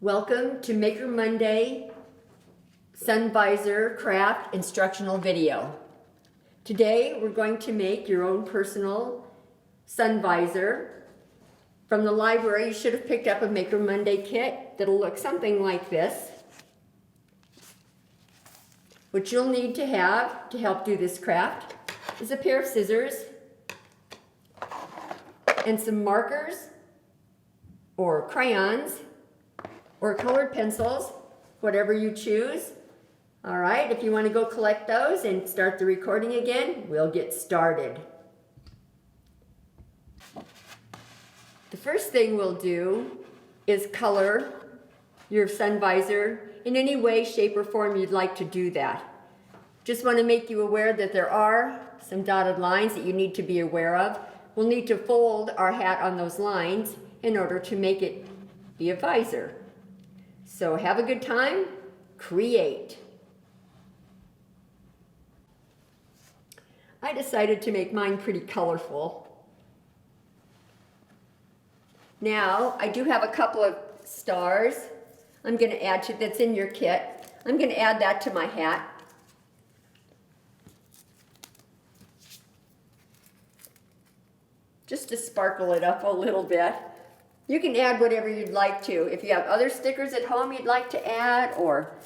Welcome to Maker Monday Sun Visor Craft Instructional Video. Today we're going to make your own personal sun visor. From the library you should have picked up a Maker Monday kit that'll look something like this. What you'll need to have to help do this craft is a pair of scissors and some markers or crayons or colored pencils, whatever you choose. All right, if you want to go collect those and start the recording again, we'll get started. The first thing we'll do is color your sun visor in any way, shape, or form you'd like to do that. Just want to make you aware that there are some dotted lines that you need to be aware of. We'll need to fold our hat on those lines in order to make it be a visor. So have a good time, create. I decided to make mine pretty colorful. Now, I do have a couple of stars I'm going to add to that's in your kit. I'm going to add that to my hat. Just to sparkle it up a little bit. You can add whatever you'd like to. If you have other stickers at home you'd like to add or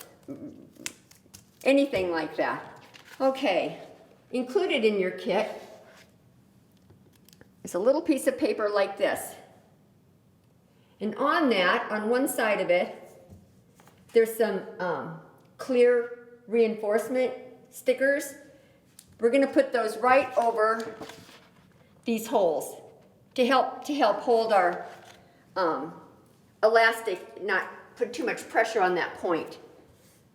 anything like that. Okay, included in your kit is a little piece of paper like this. And on that, on one side of it, there's some clear reinforcement stickers. We're going to put those right over these holes to help hold our elastic, not put too much pressure on that point.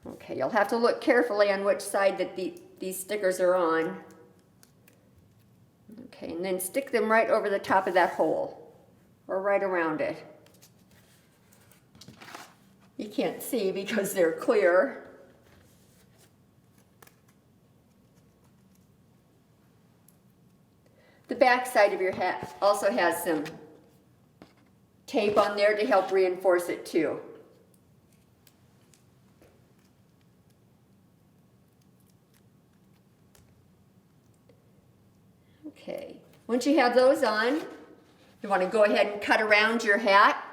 Okay, you'll have to look carefully on which side that these stickers are on. Okay, and then stick them right over the top of that hole, or right around it. You can't see because they're clear. The back side of your hat also has some tape on there to help reinforce it too. Okay, once you have those on, you want to go ahead and cut around your hat.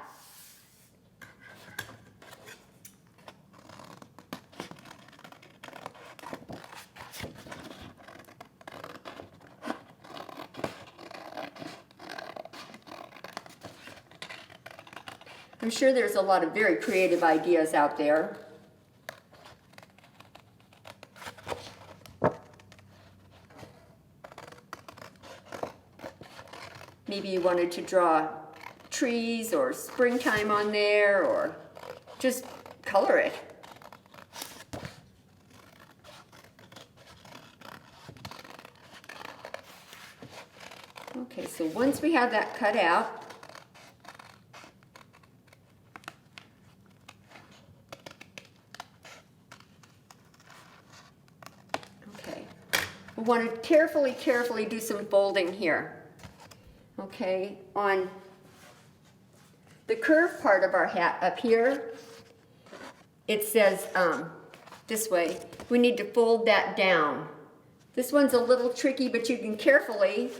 I'm sure there's a lot of very creative ideas out there. Maybe you wanted to draw trees or springtime on there, or just color it. Okay, so once we have that cut out, we want to carefully do some folding here. Okay, on the curved part of our hat up here, it says this way. We need to fold that down. This one's a little tricky, but you can carefully,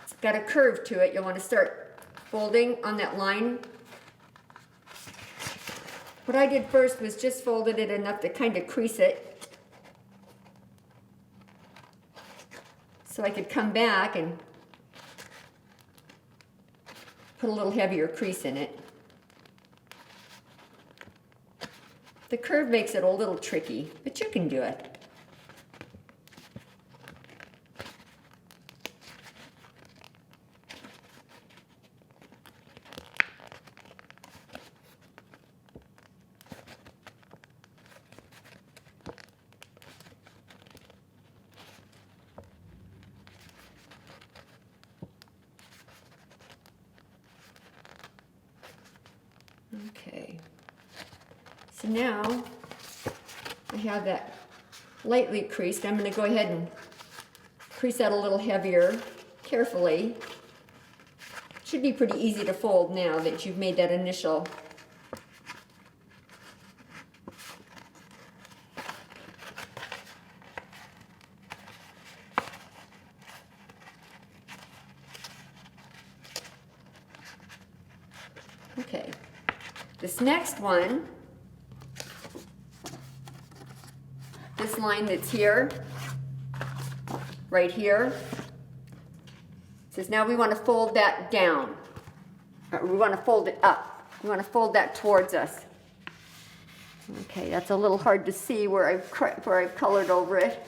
it's got a curve to it. You'll want to start folding on that line. What I did first was just folded it enough to kind of crease it, so I could come back and put a little heavier crease in it. The curve makes it a little tricky, but you can do it. Okay, so now I have that lightly creased. I'm going to go ahead and crease that a little heavier, carefully, Should be pretty easy to fold now that you've made that initial. Okay, this next one, this line that's here, right here, says now we want to fold that down. Or we want to fold it up. We want to fold that towards us. Okay, that's a little hard to see where I've colored over it.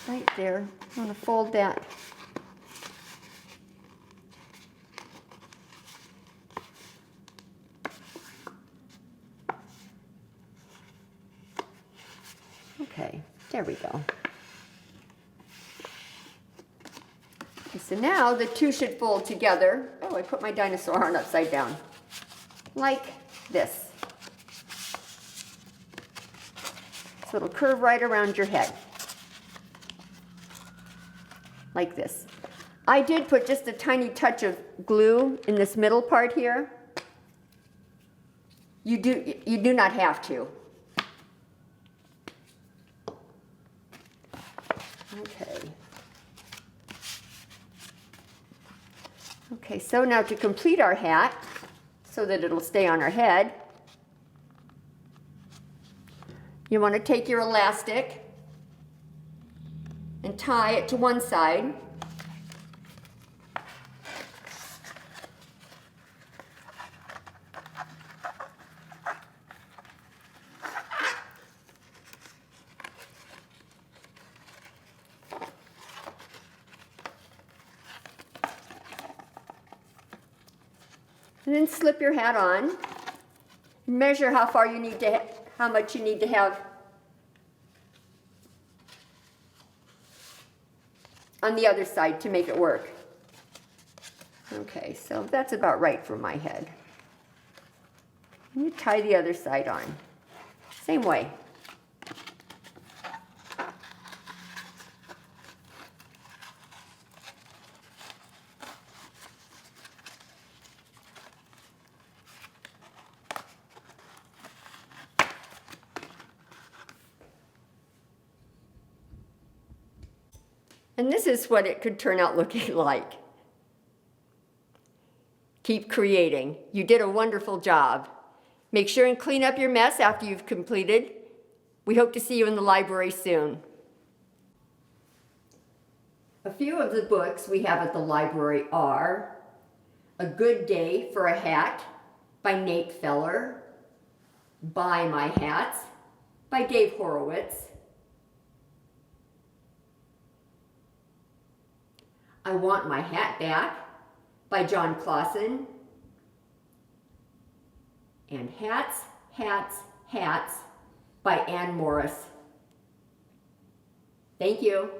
Right there. I want to fold that. Okay, there we go. Okay, so now the two should fold together. Oh, I put my dinosaur horn upside down. Like this. So it'll curve right around your head. Like this. I did put just a tiny touch of glue in this middle part here. You do not have to. Okay. Okay, so now to complete our hat, so that it'll stay on our head, you want to take your elastic and tie it to one side. And then slip your hat on. Measure how far you need to, how much you need to have on the other side to make it work. Okay, so that's about right for my head. And you tie the other side on. Same way. And this is what it could turn out looking like. Keep creating. You did a wonderful job. Make sure and clean up your mess after you've completed. We hope to see you in the library soon. A few of the books we have at the library are A Good Day for a Hat by Nate Feller, Buy My Hats by Dave Horowitz, I Want My Hat Back by John Clausen, and Hats, Hats, Hats by Ann Morris. Thank you.